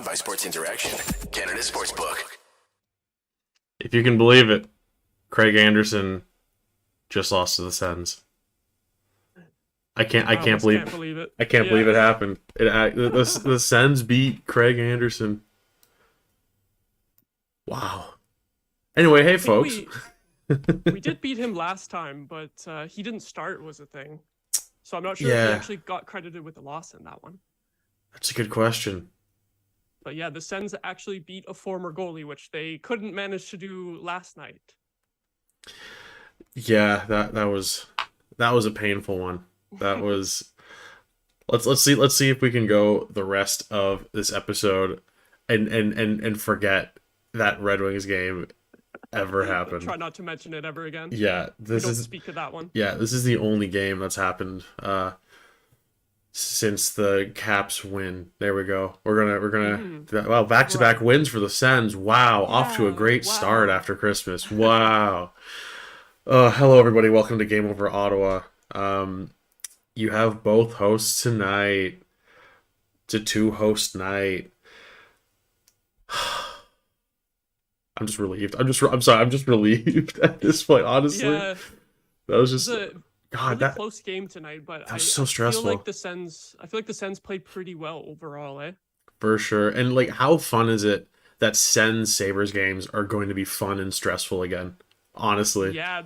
Powered by Sports Interaction, Canada Sportsbook. If you can believe it, Craig Anderson just lost to the Sens. I can't believe it. I can't believe it happened. The Sens beat Craig Anderson. Wow. Anyway, hey folks. We did beat him last time, but he didn't start was a thing. So I'm not sure if he actually got credited with the loss in that one. That's a good question. But yeah, the Sens actually beat a former goalie, which they couldn't manage to do last night. Yeah, that was a painful one. That was let's see if we can go the rest of this episode and forget that Red Wings game ever happened. Try not to mention it ever again. Yeah, don't speak of that one. Yeah, this is the only game that's happened since the Caps win. There we go. We're gonna back-to-back wins for the Sens. Wow, off to a great start after Christmas. Wow. Hello everybody. Welcome to Game Over Ottawa. You have both hosts tonight. It's a two-host night. I'm just relieved. I'm just relieved at this point, honestly. Yeah. That was just close game tonight, but that was so stressful. I feel like the Sens played pretty well overall, eh? For sure. And like, how fun is it that Sens Sabres games are going to be fun and stressful again? Honestly. Yeah.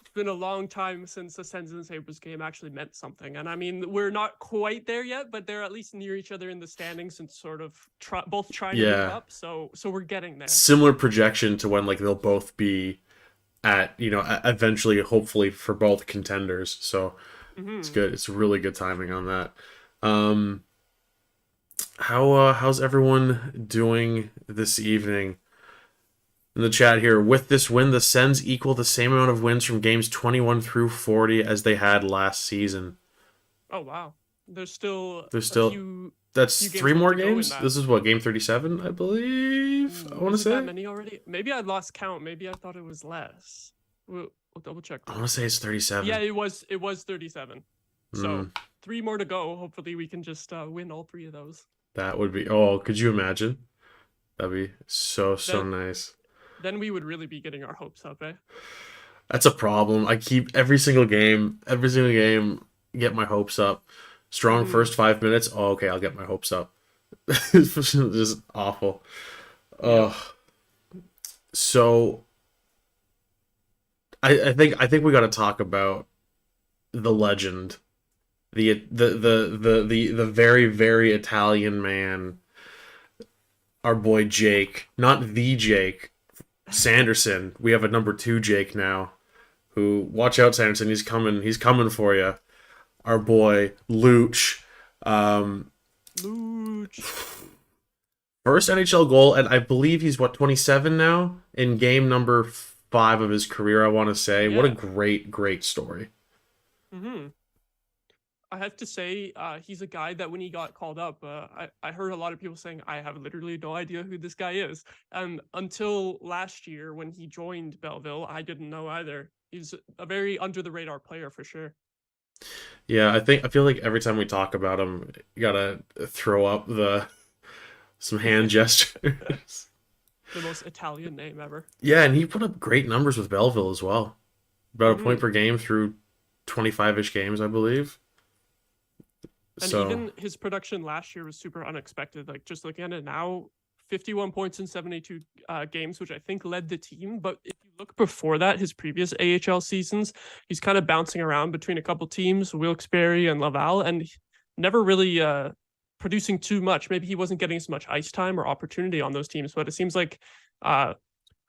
It's been a long time since the Sens and Sabres game actually meant something. And I mean, we're not quite there yet, but they're at least near each other in the standings and sort of both trying to move up. So we're getting there. Similar projection to when like they'll both be at, eventually, hopefully for both contenders. So it's good. It's really good timing on that. How's everyone doing this evening? In the chat here, with this win, the Sens equal the same amount of wins from games 21 through 40 as they had last season. Oh wow. There's still that's three more games. This is what, game 37, I believe. I want to say that many already. Maybe I lost count. Maybe I thought it was less. We'll double check. I want to say it's 37. Yeah, it was 37. So 3 more to go. Hopefully we can just win all 3 of those. That would be could you imagine? That'd be so nice. Then we would really be getting our hopes up, eh? That's a problem. I keep every single game, get my hopes up. Strong first 5 minutes. Oh, okay, I'll get my hopes up. It's just awful. So I think we got to talk about the legend, the very, very Italian man, our boy Jake, not the Jake Sanderson. We have a number 2 Jake now, who, watch out Sanderson, he's coming for you. Our boy Luch. Luch. First NHL goal, and I believe he's 27 now, in game number 5 of his career, I want to say. Yeah. What a great story. I have to say, he's a guy that when he got called up, I heard a lot of people saying, I have literally no idea who this guy is. And until last year, when he joined Belleville, I didn't know either. He's a very under-the-radar player for sure. Yeah, I feel like every time we talk about him, you gotta throw up some hand gestures. The most Italian name ever. Yeah, and he put up great numbers with Belleville as well. About a point per game through 25-ish games, I believe. And even his production last year was super unexpected. Like, just looking at it now, 51 points in 72 games, which I think led the team. But if you look before that, his previous AHL seasons, he's kind of bouncing around between a couple teams, Wilkes-Barre and Laval, and never really producing too much. Maybe he wasn't getting as much ice time or opportunity on those teams, but it seems like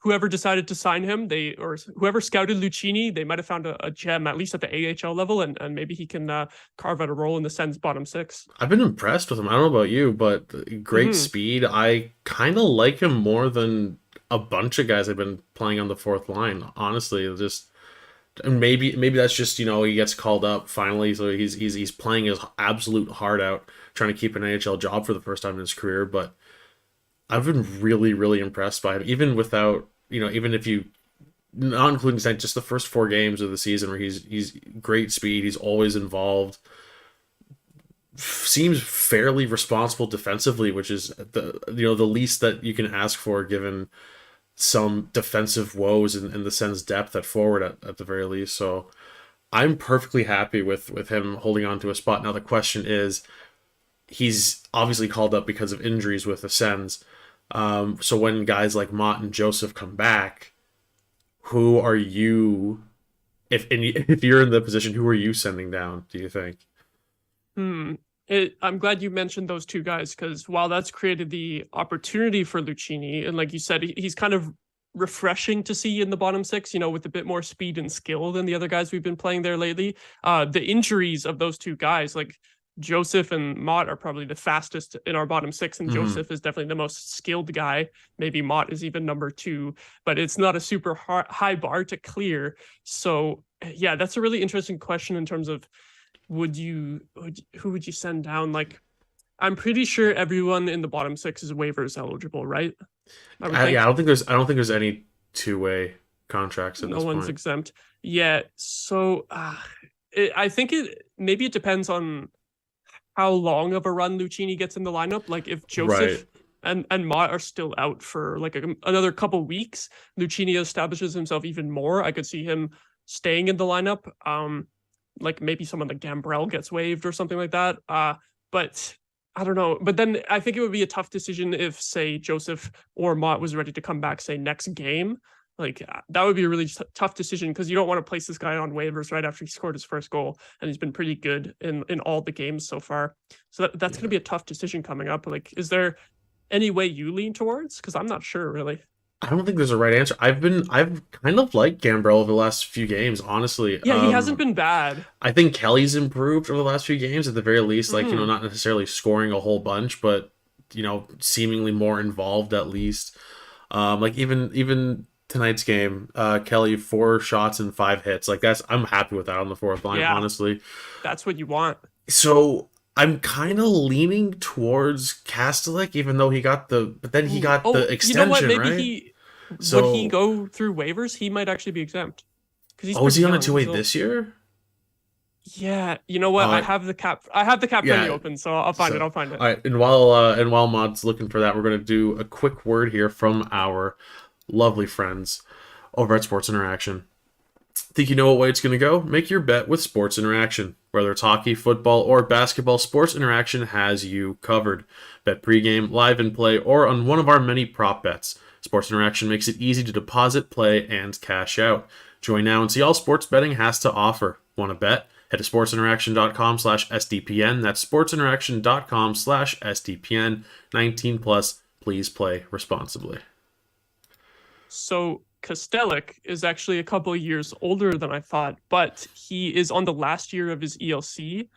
whoever decided to sign him, or whoever scouted Lucchini, they might have found a gem, at least at the AHL level, and maybe he can carve out a role in the Sens bottom 6. I've been impressed with him. I don't know about you, but great speed. I kind of like him more than a bunch of guys I've been playing on the 4th line, honestly. And maybe that's just, he gets called up finally, so he's playing his absolute heart out, trying to keep an AHL job for the first time in his career, but I've been really, really impressed by him, even without, even if you, not including just the first 4 games of the season where he's great speed, he's always involved. seems fairly responsible defensively, which is the least that you can ask for given some defensive woes and the Sens' depth at forward at the very least. So I'm perfectly happy with him holding on to a spot. Now the question is, he's obviously called up because of injuries with the Sens. So when guys like Maude and Joseph come back, who are you? If you're in the position, who are you sending down? Do you think? Hmm. I'm glad you mentioned those two guys because while that's created the opportunity for Lucchini, and like you said, he's kind of refreshing to see in the bottom six, with a bit more speed and skill than the other guys we've been playing there lately. The injuries of those two guys, like Joseph and Mott, are probably the fastest in our bottom six, and Joseph is definitely the most skilled guy. Maybe Mott is even number two, but it's not a super high bar to clear. So yeah, that's a really interesting question in terms of who would you send down? Like, I'm pretty sure everyone in the bottom six is waivers eligible, right? Yeah, I don't think there's any two-way contracts at No this one's point. exempt. Yeah, so I think it depends on how long of a run Lucchini gets in the lineup. Like if Right. Joseph and Mott are still out for like another couple weeks, Lucchini establishes himself even more. I could see him staying in the lineup. Like maybe someone like Gambrell gets waived or something like that. But I don't know. But then I think it would be a tough decision if, say, Joseph or Mott was ready to come back, say, next game. Like that would be a really tough decision because you don't want to place this guy on waivers right after he scored his first goal, and he's been pretty good in all the games so far. So that's going to be a tough decision coming up. Like, is there any way you lean towards? Because I'm not sure really. I don't think there's a right answer. I've kind of liked Gambrell over the last few games, honestly. Yeah, he hasn't been bad. I think Kelly's improved over the last few games at the very least. Like, Hmm. not necessarily scoring a whole bunch, but seemingly more involved at least. Like even tonight's game, Kelly 4 shots and 5 hits. Like I'm happy with that on the fourth line, Yeah, honestly. that's what you want. So I'm kind of leaning towards Kastelik, even though but then he Ooh. got the Oh, you know what? extension, Maybe right? he would he So, go through waivers? He might actually be exempt because he's oh, is pretty he on a young. two-way this year? Yeah, you know what? Uh, I have the cap friendly yeah. open, so I'll find it. So, I'll find it. all right, and while Mod's looking for that, we're gonna do a quick word here from our lovely friends over at Sports Interaction. Think you know what way it's going to go? Make your bet with Sports Interaction. Whether it's hockey, football, or basketball, Sports Interaction has you covered. Bet pregame, live and play, or on one of our many prop bets. Sports Interaction makes it easy to deposit, play, and cash out. Join now and see all sports betting has to offer. Want to bet? Head to sportsinteraction.com/SDPN. That's sportsinteraction.com/SDPN. 19 plus. Please play responsibly. So Kostelic is actually a couple of years older than I thought, but he is on the last year of his ELC,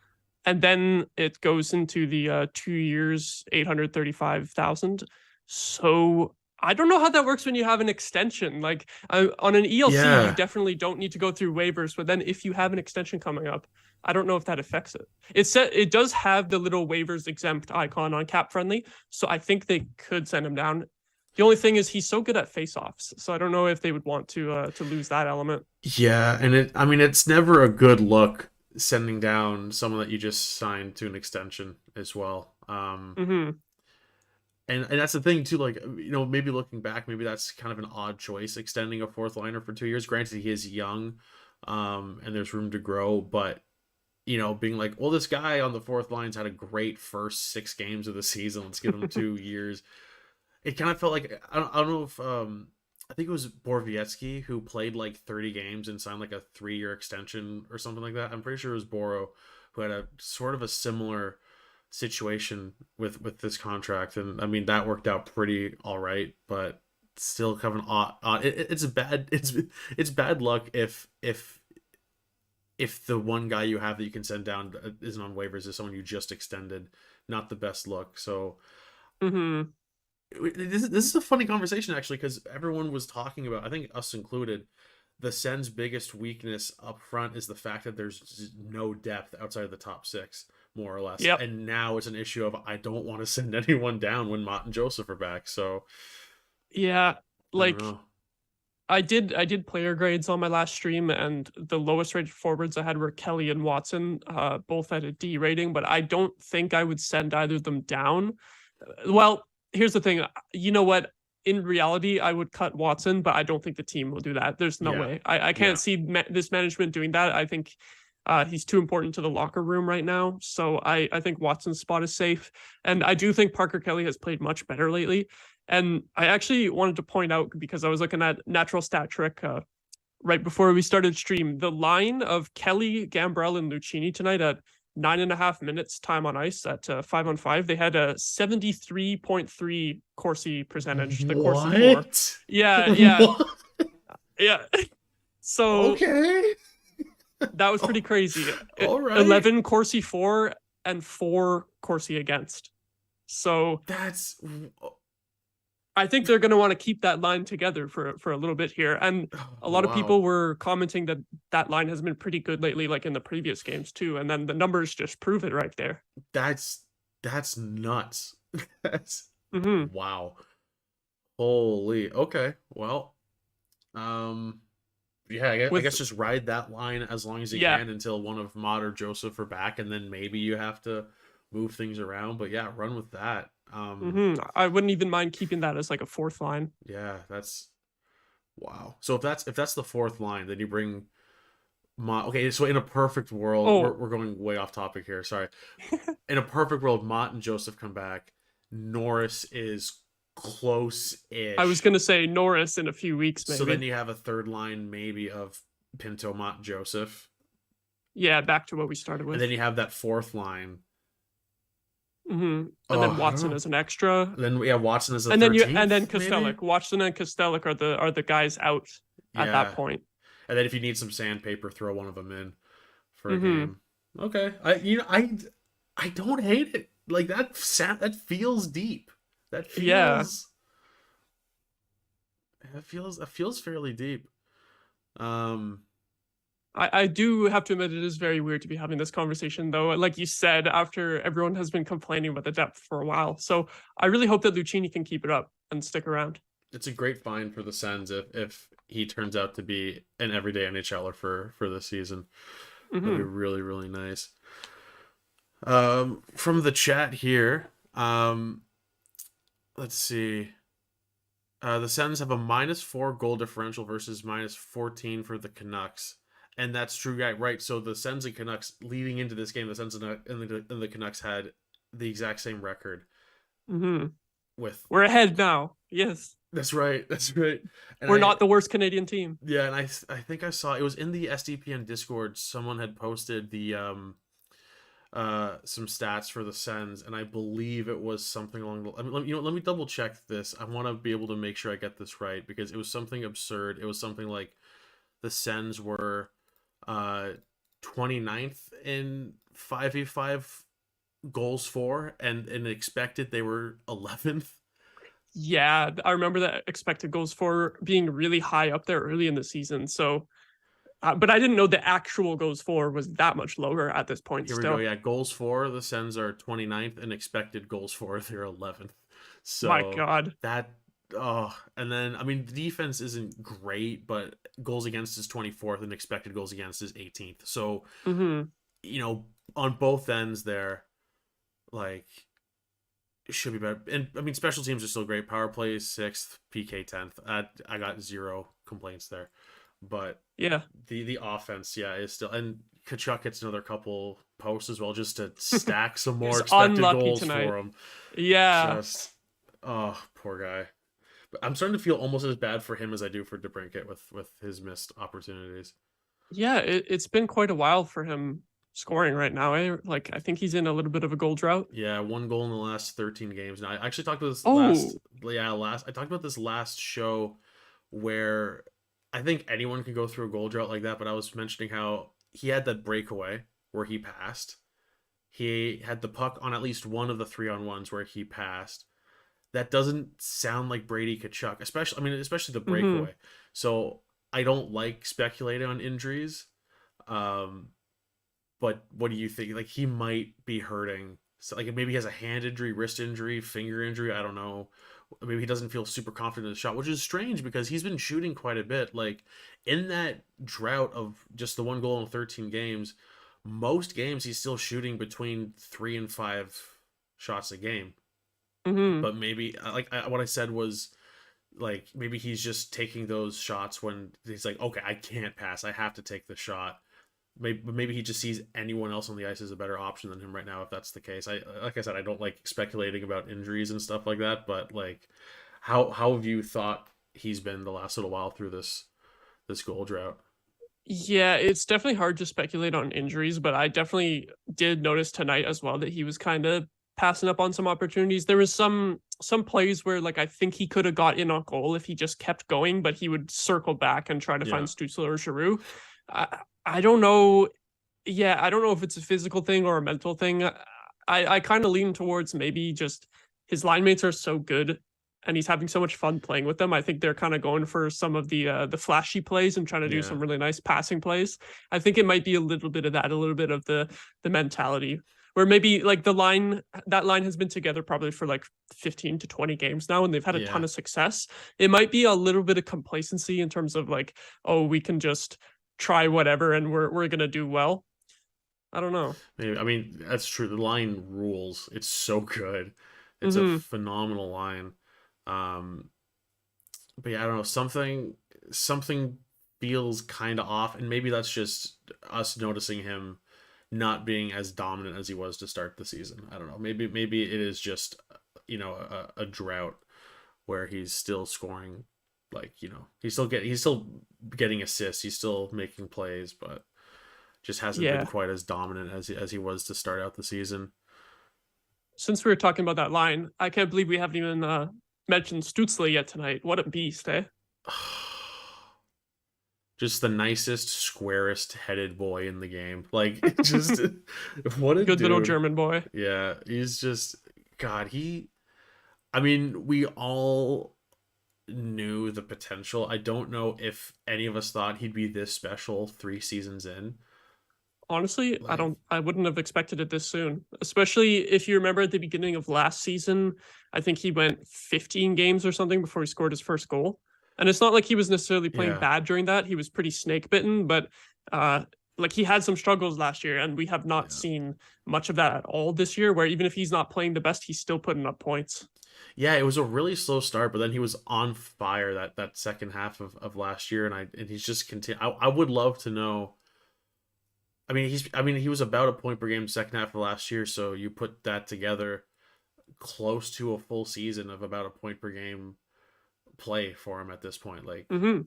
and then it goes into the 2 years, 835,000. So I don't know how that works when you have an extension. Like on an ELC, you Yeah. definitely don't need to go through waivers, but then if you have an extension coming up, I don't know if that affects it. It does have the little waivers exempt icon on cap friendly, so I think they could send him down. The only thing is he's so good at face-offs, so I don't know if they would want to lose that element. Yeah, and it's never a good look sending down someone that you just signed to an extension as well. Mm-hmm. And that's the thing too. Like maybe looking back, maybe that's kind of an odd choice extending a fourth liner for 2 years. Granted, he is young, and there's room to grow, but being like, well, this guy on the fourth line's had a great first 6 games of the season. Let's give him 2 years. It kind of felt like I don't know if I think it was Borowiecki who played like 30 games and signed like a 3-year extension or something like that. I'm pretty sure it was Boro who had a sort of a similar situation with this contract, and I mean that worked out pretty all right, but still kind of an odd it's bad luck if the one guy you have that you can send down isn't on waivers is someone you just extended. Not the best look. So Mm-hmm. this is a funny conversation actually, because everyone was talking about, I think us included, the Sens' biggest weakness up front is the fact that there's no depth outside of the top six, more or less. Yep. And now it's an issue of I don't want to send anyone down when Mott and Joseph are back. So Yeah. I don't Like know. I did player grades on my last stream, and the lowest rated forwards I had were Kelly and Watson, both at a D rating, but I don't think I would send either of them down. Well, here's the thing. You know what? In reality, I would cut Watson, but I don't think the team will do that. There's no Yeah. way. I can't see this management doing that. I think he's too important to the locker room right now. So I think Watson's spot is safe. And I do think Parker Kelly has played much better lately. And I actually wanted to point out, because I was looking at Natural Stat Trick right before we started stream, the line of Kelly, Gambrell, and Lucchini tonight at 9.5 minutes time on ice at 5-on-5. They had a 73.3 Corsi percentage. The Corsi 4. What? Yeah. What? Yeah. So Okay. that was pretty crazy. All right. 11 Corsi 4 and 4 Corsi against. So That's I think they're going to want to keep that line together for a little bit here. And a lot of people were commenting that that line has been pretty good lately, like in the previous games too. And then the numbers just prove it right there. That's nuts. That's Mm-hmm. wow. Holy. Okay. Well, yeah, I guess just ride that line as long as you can until one of Maude or Joseph are back, and then maybe you have to move things around. But yeah, run with that. I wouldn't even mind keeping that as like a fourth line. Yeah, that's wow. So if that's the fourth line, then you bring Mott. Okay, so in a perfect world, we're going way off topic here. Sorry. In a perfect world, Mott and Joseph come back. Norris is close-ish. I was gonna say Norris in a few weeks, maybe. So then you have a third line maybe of Pinto, Mott, Joseph. Yeah, back to what we started with. And then you have that fourth line. And then Watson as an extra. Then Watson as a 13th, and then Kostelic. Watson and Kostelic are the guys out at that point. And then if you need some sandpaper, throw one of them in for a game. Okay, I don't hate it. Like that feels deep. That feels it feels fairly deep. I do have to admit it is very weird to be having this conversation, though. Like you said, after everyone has been complaining about the depth for a while. So I really hope that Lucchini can keep it up and stick around. It's a great find for the Sens if he turns out to be an everyday NHLer for this season. That'd be really, really nice. From the chat here, let's see. The Sens have a -4 goal differential versus -14 for the Canucks. And that's true, right? So the Sens and Canucks leading into this game, the Sens and the Canucks had the exact same record. We're ahead now. Yes, that's right. And we're not the worst Canadian team. Yeah, and I think I saw it was in the SDPN Discord. Someone had posted the some stats for the Sens, and I believe it was something along the. Let me double check this. I want to be able to make sure I get this right because it was something absurd. It was something like the Sens were 29th in 5v5 goals for, and expected they were 11th. Yeah, I remember that expected goals for being really high up there early in the season. So, but I didn't know the actual goals for was that much lower at this point. Here we go. Yeah, goals for the Sens are 29th, and expected goals for they're 11th. So my God, and then the defense isn't great, but goals against is 24th, and expected goals against is 18th. So on both ends there, like it should be better. And special teams are still great. Power play is 6th, PK 10th. I got 0 complaints there, but the offense is still, and Tkachuk gets another couple posts as well just to stack some more expected goals tonight for him. Poor guy. I'm starting to feel almost as bad for him as I do for DeBrincat with his missed opportunities. Yeah, it's been quite a while for him scoring right now. I think he's in a little bit of a goal drought. Yeah, 1 goal in the last 13 games. Now, I actually talked about this I talked about this last show where I think anyone can go through a goal drought like that, but I was mentioning how he had that breakaway where he passed. He had the puck on at least one of the 3-on-1s where he passed. That doesn't sound like Brady Tkachuk, especially the breakaway. So I don't like speculating on injuries. But what do you think? Like, he might be hurting. So, like, maybe he has a hand injury, wrist injury, finger injury. I don't know maybe he doesn't feel super confident in his shot, which is strange because he's been shooting quite a bit. Like in that drought of just the one goal in 13 games, most games he's still shooting between 3 and 5 shots a game. Hmm. But maybe what I said was like maybe he's just taking those shots when he's like, okay, I can't pass, I have to take the shot. Maybe he just sees anyone else on the ice as a better option than him right now. If that's the case, like I said, I don't like speculating about injuries and stuff like that. But like, how have you thought he's been the last little while through this goal drought? Yeah, it's definitely hard to speculate on injuries, but I definitely did notice tonight as well that he was kind of passing up on some opportunities. There was some plays where like I think he could have got in on goal if he just kept going, but he would circle back and try to find Yeah, Stützle or Giroux. I don't know. Yeah, I don't know if it's a physical thing or a mental thing. I kind of lean towards maybe just his line mates are so good and he's having so much fun playing with them. I think they're kind of going for some of the flashy plays and trying to do yeah, some really nice passing plays. I think it might be a little bit of that, a little bit of the mentality where maybe like that line has been together probably for like 15 to 20 games now and they've had a ton yeah. of success. It might be a little bit of complacency in terms of like, oh, we can just try whatever and we're gonna do well. I don't know. Maybe, I mean, that's true. The line rules. It's so good. It's a Hmm. phenomenal line. Um, but yeah, I don't know. Something feels kind of off, and maybe that's just us noticing him not being as dominant as he was to start the season. I don't know. Maybe it is just a drought where he's still scoring, like he's still getting assists, he's still making plays, but just hasn't been Yeah. quite as dominant as he was to start out the season. Since we were talking about that line, I can't believe we haven't even mentioned Stützle yet tonight. What a beast, eh? Just the nicest, squarest headed boy in the game. Like just what a Good little dude. German boy. Yeah, he's just God, I mean, we all knew the potential. I don't know if any of us thought he'd be this special 3 seasons in. Honestly, Like, I wouldn't have expected it this soon. Especially if you remember at the beginning of last season, I think he went 15 games or something before he scored his first goal. And it's not like he was necessarily playing yeah, bad during that. He was pretty snake bitten, but uh like he had some struggles last year and we have not yeah. seen much of that at all this year where even if he's not playing the best, he's still putting up points. Yeah, it was a really slow start, but then he was on fire that second half of last year, and he's just continue. I would love to know. He was about a point per game second half of last year, so you put that together, close to a full season of about a point per game play for him at this point. Like, Hmm.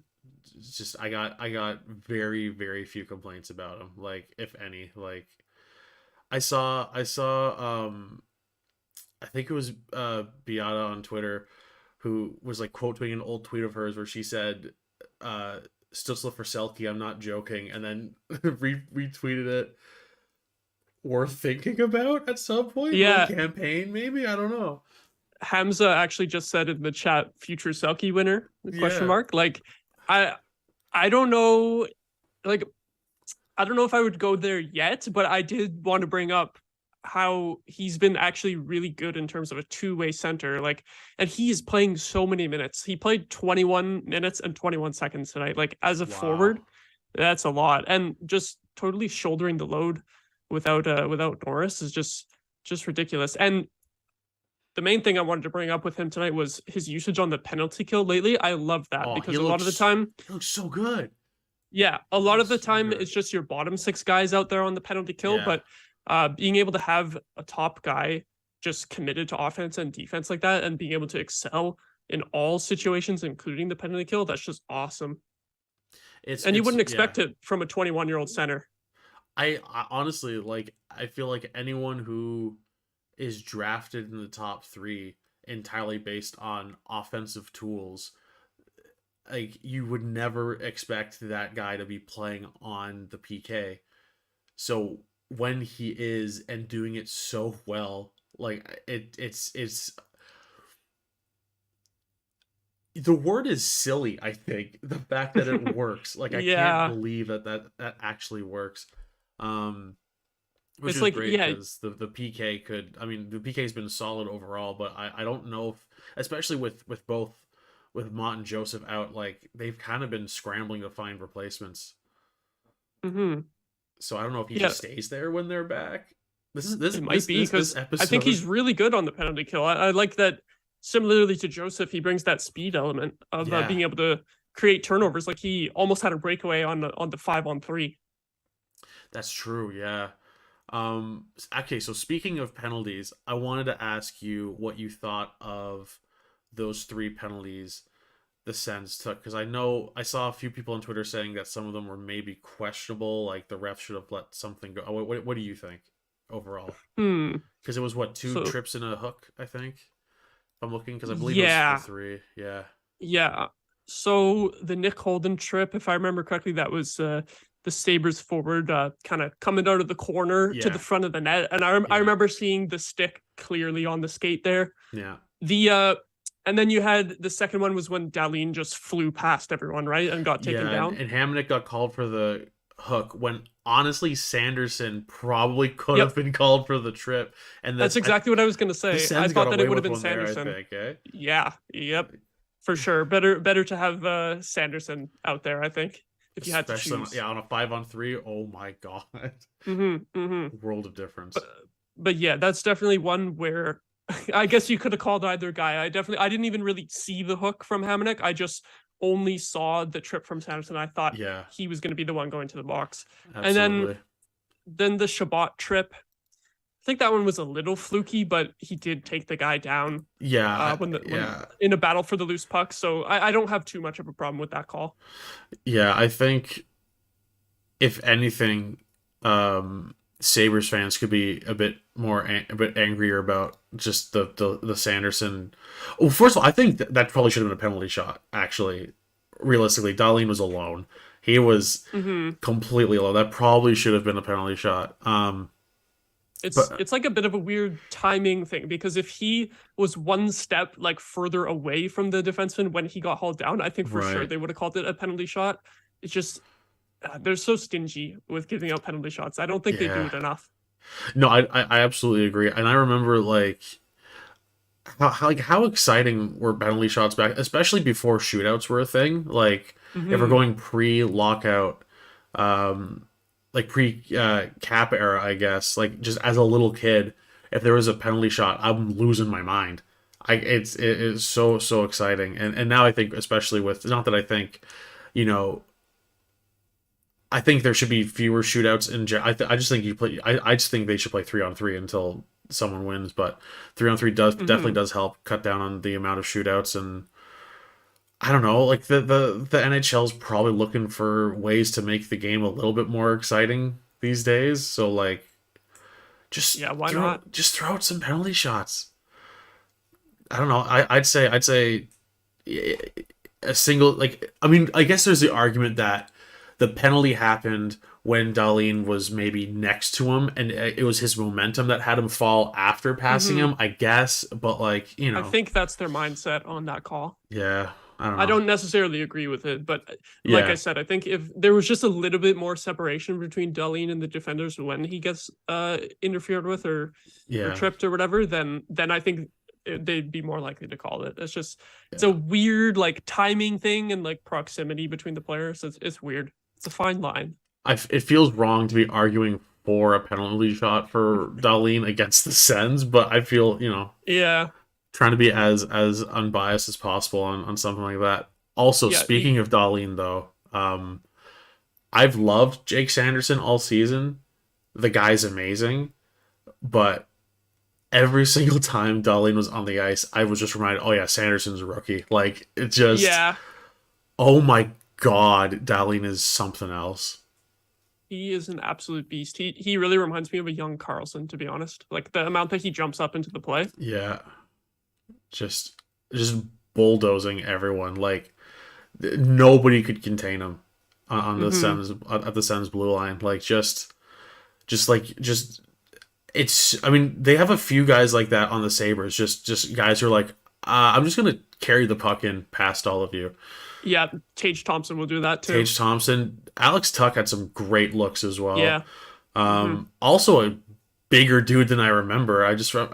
it's just I got very very few complaints about him, like if any. Like I saw I think it was Beata on Twitter who was like quote tweeting an old tweet of hers where she said uh Stutzla for Selkie, I'm not joking, and then retweeted it. Worth thinking about at some point, little Yeah, campaign maybe, I don't know. Hamza actually just said in the chat, "Future Selkie winner?" Question Yeah, mark. Like, I I don't know. Like, I don't know if I would go there yet, but I did want to bring up how he's been actually really good in terms of a two-way center. Like, and he is playing so many minutes. He played 21 minutes and 21 seconds tonight. Like, as a wow. forward, that's a lot. And just totally shouldering the load without Norris is just ridiculous. And the main thing I wanted to bring up with him tonight was his usage on the penalty kill lately. I love that Oh, because a lot of the time, he looks so good. yeah, a He lot of looks the so time good. it's just your bottom six guys out there on the penalty kill, Yeah. but being able to have a top guy just committed to offense and defense like that and being able to excel in all situations, including the penalty kill, that's just awesome. And you It's wouldn't yeah. expect it from a 21-year-old center. I honestly, like, I feel like anyone who is drafted in the top three entirely based on offensive tools, like you would never expect that guy to be playing on the PK. So when he is and doing it so well, like it's the word is silly, I think. The fact that it works. Like I can't Yeah. believe that actually works. Um which It's is like, great yeah, because the PK could. I mean, the PK's been solid overall, but I don't know if, especially with both with Mott and Joseph out, like they've kind of been scrambling to find replacements. hmm So I don't know if he yeah, just stays there when they're back. This is this it might this be this this because I think he's episode. really good on the penalty kill. I like that. Similarly to Joseph, he brings that speed element of Yeah, being able to create turnovers. Like he almost had a breakaway on the 5-on-3. that's true. Yeah. Okay, so speaking of penalties, I wanted to ask you what you thought of those three penalties the Sens took, because I know I saw a few people on Twitter saying that some of them were maybe questionable, like the ref should have let something go. What do you think overall? Hmm. Because it was what, two So trips and a hook, I think. If I'm looking, because I believe it was the yeah, three. Yeah, yeah. So the Nick Holden trip, if I remember correctly, that was the Sabres forward kind of coming out of the corner to the yeah, front of the net, and I yeah, remember seeing the stick clearly on the skate there. yeah, The and then you had the second one was when Darlene just flew past everyone, right, and got taken yeah. And, down. and Hamonic got called for the hook when honestly Sanderson probably could have Yep, been called for the trip, and that's exactly what I was gonna the say. I Sens got thought that it away would have with been one there. I Sanderson. think, eh? Yeah, yep, for sure. Better to have Sanderson out there, I think, if you had to Especially choose. yeah, on a 5-on-3. Oh my god, Mm-hmm. world of difference. But yeah, that's definitely one where I guess you could have called either guy. I didn't even really see the hook from Hamonic. I just only saw the trip from Sanderson. I thought Yeah, he was going to be the one going to the box. And absolutely. then the Shabbat trip. I think that one was a little fluky, but he did take the guy down Yeah, when yeah, in a battle for the loose puck. So I don't have too much of a problem with that call. yeah. I think if anything, Sabres fans could be a bit a bit angrier about just the Sanderson. Well, first of all, I think that probably should have been a penalty shot. Actually, realistically, Darlene was alone. He was hmm completely alone. That probably should have been a penalty shot. But it's like a bit of a weird timing thing because if he was one step like further away from the defenseman when he got hauled down, I think for sure right, they would have called it a penalty shot. It's just they're so stingy with giving out penalty shots. I don't think they do yeah. it enough. No, I absolutely agree, and I remember like how exciting were penalty shots back, especially before shootouts were a thing. Like if we're hmm going pre-lockout, like pre cap era, I guess. Like just as a little kid, if there was a penalty shot, I'm losing my mind. It is so exciting, and now I think especially with not that I think, you know, I think there should be fewer shootouts in. I just think you play. I just think they should play 3-on-3 until someone wins. But 3-on-3 does definitely hmm does help cut down on the amount of shootouts. And I don't know, like the NHL's probably looking for ways to make the game a little bit more exciting these days. So like, Yeah, why not? just throw out some penalty shots. I don't know. I'd say a single like I mean I guess there's the argument that the penalty happened when Darlene was maybe next to him and it was his momentum that had him fall after passing hmm him, I guess, but like, I think that's their mindset on that call. yeah, I don't I know. don't necessarily agree with it, but like I Yeah. said, I think if there was just a little bit more separation between Darlene and the defenders when he gets interfered with or Yeah. tripped or whatever, then I think they'd be more likely to call it. It's a Yeah. weird like timing thing and like proximity between the players. It's weird. It's a fine line. It feels wrong to be arguing for a penalty shot for Darlene against the Sens, but I feel, Yeah, trying to be as unbiased as possible on something like that. Also, yeah. speaking of Darlene though, I've loved Jake Sanderson all season. The guy's amazing, but every single time Darlene was on the ice, I was just reminded, oh yeah, Sanderson's a rookie. Like it just, Yeah, oh my god, Darlene is something else. he is an absolute beast. He really reminds me of a young Carlson, to be honest. Like the amount that he jumps up into the play. Yeah, just just bulldozing everyone. Like nobody could contain him on the hmm Sens at the Sens blue line. Like just it's. I mean, they have a few guys like that on the Sabres. Just guys who are like, I'm just gonna carry the puck in past all of you. Yeah, Tage Thompson will do that too. Tage Thompson, Alex Tuck had some great looks as well. Yeah. hmm Also a bigger dude than I remember. I saw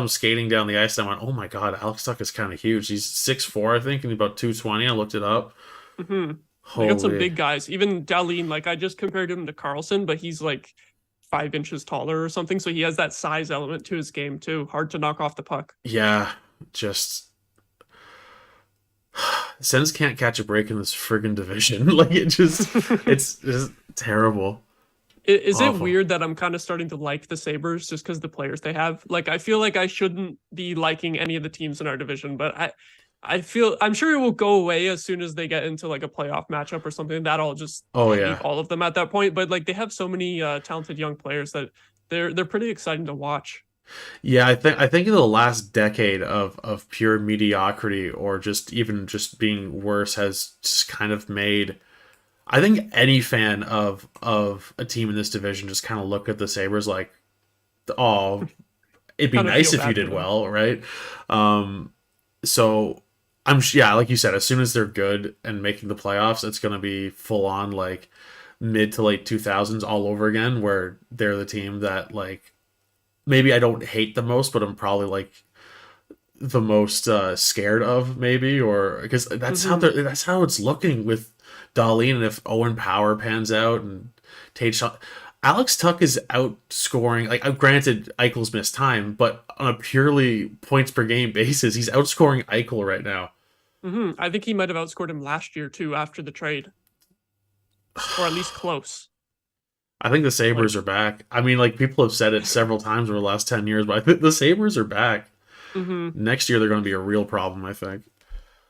him skating down the ice and I went, oh my God, Alex Tuck is kind of huge. He's 6'4", I think, and about 220. I looked it up. Hmm. They got some Holy. big guys. Even Dahlin, like I just compared him to Carlson, but he's like 5 inches taller or something. So he has that size element to his game too. Hard to knock off the puck. Yeah, just Sens can't catch a break in this friggin' division. Like it's just terrible. Is it Awful. weird that I'm kind of starting to like the Sabres just because the players they have? Like, I feel like I shouldn't be liking any of the teams in our division, but I'm sure it will go away as soon as they get into like a playoff matchup or something. That I'll just Oh hate yeah. all of them at that point. But like, they have so many talented young players that they're pretty exciting to watch. Yeah, I think in the last decade of pure mediocrity or just even just being worse has just kind of made I think any fan of a team in this division just kind of look at the Sabres like, oh, it'd be Kind of nice feel if you bad for did them. well, right? Um, so yeah, like you said, as soon as they're good and making the playoffs, it's gonna be full on like mid to late 2000s all over again, where they're the team that like maybe I don't hate the most, but I'm probably like the most scared of maybe, or because Hmm. that's how it's looking with Darlene, and if Owen Power pans out and Tate Shaw, Alex Tuck is outscoring. Like, granted, Eichel's missed time, but on a purely points per game basis, he's outscoring Eichel right now. I think he might have outscored him last year too after the trade, or at least close. I think the Sabres Like, are back. I mean, like, people have said it several times over the last 10 years, but I think the Sabres are back. hmm Next year, they're going to be a real problem. I think.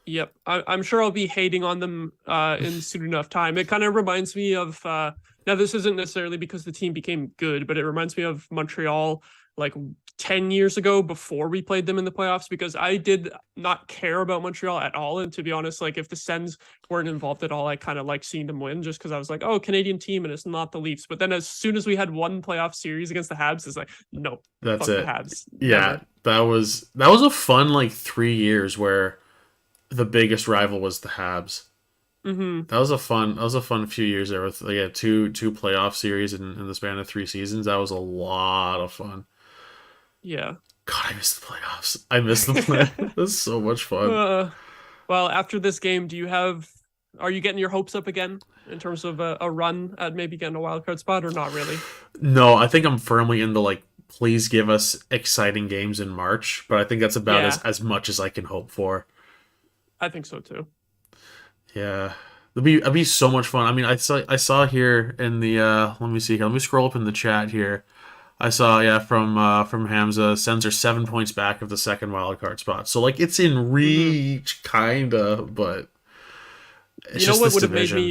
Yep, I'm sure I'll be hating on them in soon enough time. It kind of reminds me of now this isn't necessarily because the team became good, but it reminds me of Montreal like 10 years ago before we played them in the playoffs because I did not care about Montreal at all. And to be honest, like if the Sens weren't involved at all, I kind of like seeing them win just because I was like, oh, Canadian team and it's not the Leafs. But then as soon as we had one playoff series against the Habs, it's like, nope, That's fuck the it. Habs, Yeah, never. that was a fun like 3 years where the biggest rival was the Habs. Hmm. That was a fun few years there with like two playoff series in the span of 3 seasons. That was a lot of fun. Yeah. God, I miss the playoffs. I miss the play. That's so much fun. uh, Well, after this game, are you getting your hopes up again in terms of a run at maybe getting a wild card spot or not really? No, I think I'm firmly in the like. Please give us exciting games in March, but I think that's about as Yeah, as much as I can hope for. I think so too. Yeah, it'd be so much fun. I mean, I saw here in the let me see here. Let me scroll up in the chat here. I saw, yeah, from Hamza, Sens are 7 points back of the second wild card spot. So like it's in Hmm. reach, kinda, but it's You know just what this would have made division.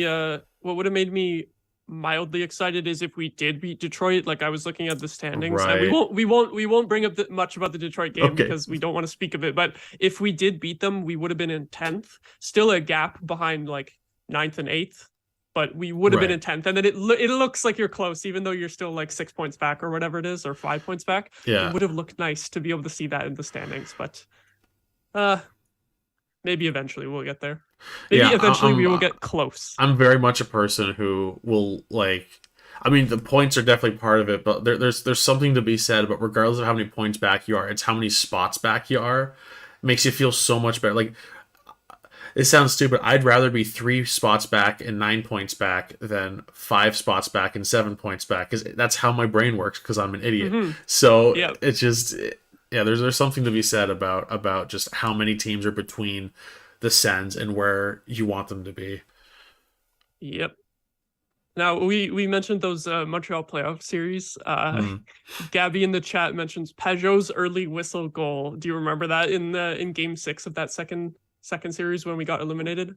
me mildly excited is if we did beat Detroit. Like I was looking at the standings, and we Right. won't we won't we won't bring up much about the Detroit game Okay. because we don't want to speak of it. But if we did beat them, we would have been in 10th, still a gap behind like ninth and eighth. But we would have been Right. in 10th, and then it looks like you're close, even though you're still like 6 points back or whatever it is, or 5 points back. It Yeah. would have looked nice to be able to see that in the standings, but uh, maybe eventually we'll get there. Maybe Yeah. eventually we will get close. I'm very much a person who will like. I mean, the points are definitely part of it, but there's something to be said. But regardless of how many points back you are, it's how many spots back you are. It makes you feel so much better. Like, it sounds stupid. I'd rather be 3 spots back and 9 points back than 5 spots back and 7 points back because that's how my brain works. Because I'm an idiot. Hmm. So Yep. it's just, yeah. There's something to be said about just how many teams are between the Sens and where you want them to be. Yep. Now we mentioned those Montreal playoff series. Hmm. Gabby in the chat mentions Pajot's early whistle goal. Do you remember that in Game 6 of that second series when we got eliminated?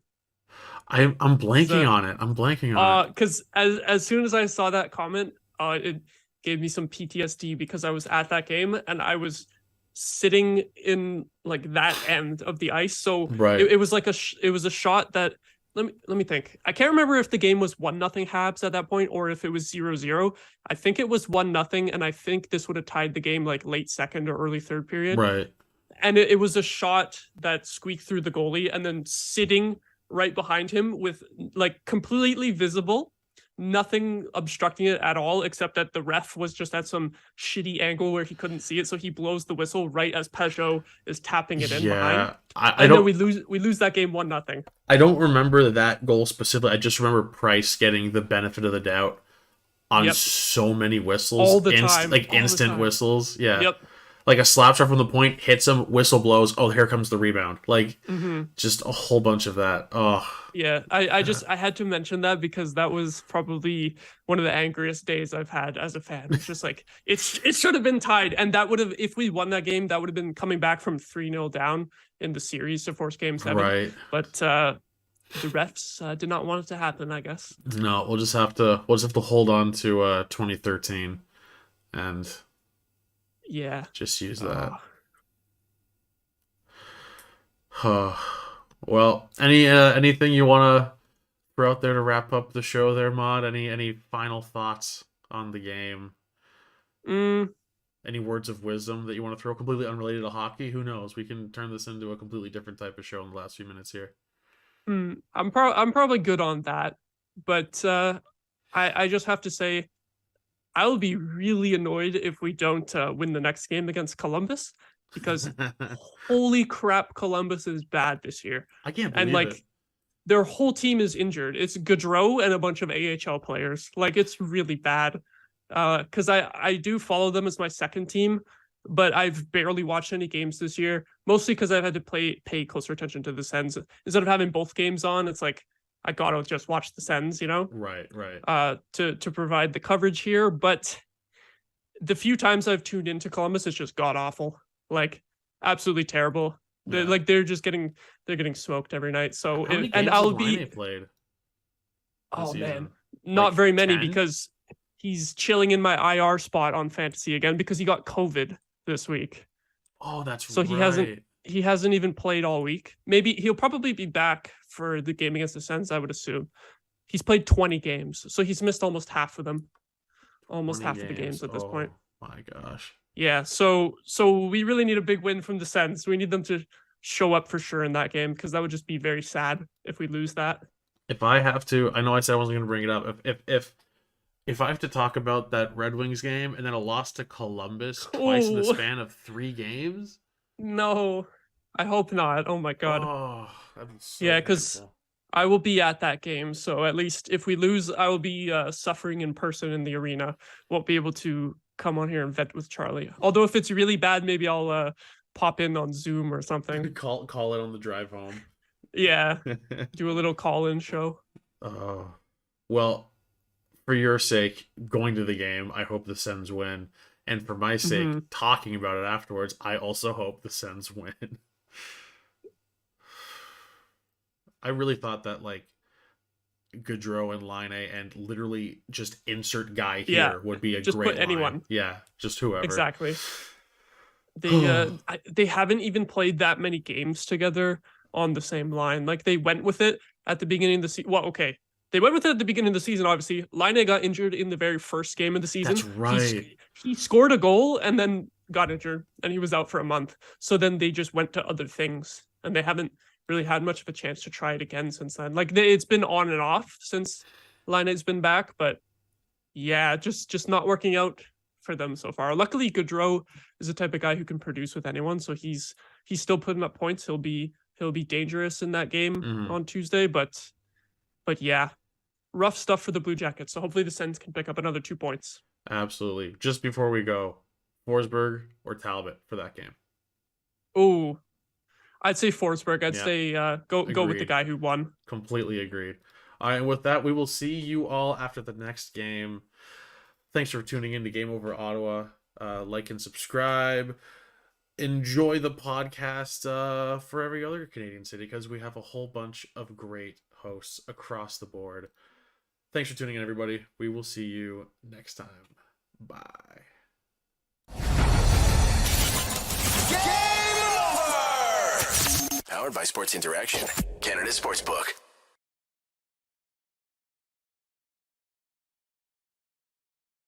I'm Because blanking on it. I'm blanking on it. because as soon as I saw that comment, it gave me some PTSD because I was at that game and I was sitting in like that end of the ice. So Right. it was like it was a shot that let me think. I can't remember if the game was 1-0 Habs at that point or if it was 0-0. I think it was 1-0, and I think this would have tied the game like late second or early third period. Right. And it was a shot that squeaked through the goalie and then sitting right behind him with like completely visible, nothing obstructing it at all, except that the ref was just at some shitty angle where he couldn't see it, so he blows the whistle right as Peugeot is tapping it in behind. I And don't. then we lose that game 1-0. I don't remember that goal specifically. I just remember Price getting the benefit of the doubt on so many whistles, all the time, like instant whistles. Yeah. Yep. Like a slap shot from the point hits him, whistle blows. Oh, here comes the rebound. Like just a whole bunch of that. Oh. Yeah, I had to mention that because that was probably one of the angriest days I've had as a fan. It's just like it should have been tied, and that would have, if we won that game, that would have been coming back from 3-0 down in the series to force Game 7. Right. But the refs did not want it to happen, I guess. No, we'll just have to hold on to 2013 and just use that. Well, anything you want to throw out there to wrap up the show there, Maude? Any final thoughts on the game? Any words of wisdom that you want to throw, completely unrelated to hockey? Who knows? We can turn this into a completely different type of show in the last few minutes here. I'm probably good on that, but I just have to say I'll be really annoyed if we don't win the next game against Columbus, because holy crap, Columbus is bad this year. I can't believe it. Their whole team is injured. It's Gaudreau and a bunch of AHL players. Like, it's really bad. Because I do follow them as my second team, but I've barely watched any games this year, mostly because I've had to pay closer attention to the Sens. Instead of having both games on, it's like I gotta just watch the Sens, Right. To provide the coverage here. But the few times I've tuned into Columbus, it's just god awful, like absolutely terrible. Yeah. They're getting smoked every night. So How many and games I'll has be Laine played. Oh season? man, not very many 10? because he's chilling in my IR spot on fantasy again because he got COVID this week. Oh, that's so right. He hasn't even played all week. Maybe he'll probably be back for the game against the Sens, I would assume. He's played 20 games, so he's missed almost half of them. Almost half of the games at this point. My gosh. Yeah, so we really need a big win from the Sens. We need them to show up for sure in that game, because that would just be very sad if we lose that. If I have to, I know I said I wasn't going to bring it up. If I have to talk about that Red Wings game and then a loss to Columbus twice in the span of 3 games? No, I hope not. Oh my god. Oh, that'd be so yeah, because painful. I will be at that game. So at least if we lose, I will be suffering in person in the arena. Won't be able to come on here and vent with Charlie. Although if it's really bad, maybe I'll pop in on Zoom or something. Call it on the drive home. Yeah, do a little call-in show. Well, for your sake, going to the game, I hope the Sens win. And for my sake, talking about it afterwards, I also hope the Sens win. I really thought that, like, Gaudreau and Laine and literally just insert guy here would be a just great put anyone. line. Yeah, just whoever. Exactly. They haven't even played that many games together on the same line. Like, they went with it at the beginning of the season. Well, okay. They went with it at the beginning of the season, obviously. Laine got injured in the very first game of the season. That's right. He scored a goal and then got injured, and he was out for a month. So then they just went to other things, and they haven't really had much of a chance to try it again since then. Like, it's been on and off since Laine's been back, but yeah, just not working out for them so far. Luckily, Gaudreau is the type of guy who can produce with anyone, so he's still putting up points. He'll be dangerous in that game on Tuesday, but yeah, rough stuff for the Blue Jackets. So hopefully the Sens can pick up another 2 points. Absolutely. Just before we go, Forsberg or Talbot for that game? Oh, I'd say Forsberg. I'd say go with the guy who won. Completely agreed. All right, and with that, we will see you all after the next game. Thanks for tuning in to Game Over Ottawa. Like and subscribe. Enjoy the podcast for every other Canadian city, because we have a whole bunch of great hosts across the board. Thanks for tuning in, everybody. We will see you next time. Bye. Game over! Powered by Sports Interaction, Canada Sportsbook.